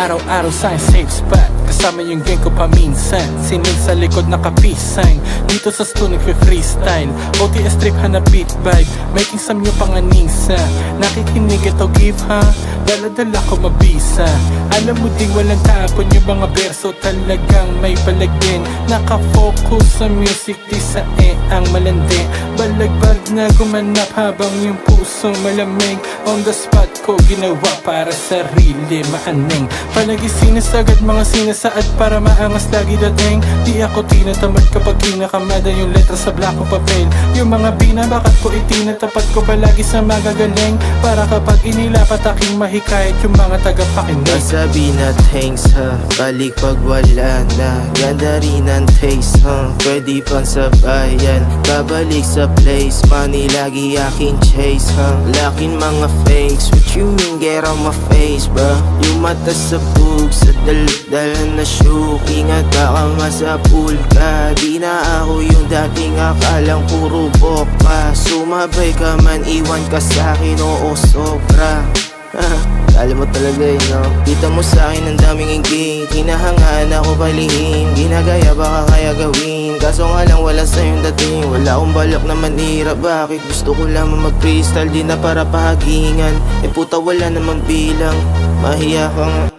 Araw-araw sa safe spot, kasama yung gang ko paminsan. Sinig sa likod nakapisang, dito sa stu nagfe-freestyle. OTS trip hanap beat vibe, making some new panganisa. Nakikinig ito give ha, dala-dala ko mabisa. Alam mo ding walang tapon yung mga berso, talagang may palagin. Nakafocus sa music, di sa ang malandi. Balagbag na gumanap habang yung puso malamig. On the spot ko ginawa para sarili maaning. Panagising agad mga sinasaad para maangas lagi dating. Di ako tinatamad kapag kinakamada yung letra sa blako papel. Yung mga binabakat ko itinatapat ko palagi sa magagaling, para kapag inilapat aking mahikayat yung mga tagapakinig. Masabi na thanks ha, balik pag wala na. Ganda rin ang taste ha, pwede pang sabayan. Babalik sa place, money lagi aking chase ha. Laking mga fakes, what you mean get on my face bro? Yung mata sa bug, sa daldal na shoe. Ingat baka masapul ka, di na ako yung dating akalang puro boka. Sumabay ka man, iwan ka sa'kin, oo sobra. Alam mo talaga yun, no? Kita mo sa'kin ang daming inggit, hinahangaan ako palihim. Ginagaya baka kaya gawin, kaso nga lang wala sa'yong dating. Wala akong balak na manira, bakit? Gusto ko lamang mag-freestyle, di na para pahagingan. Eh puta wala namang bilang, mahiya ka nga.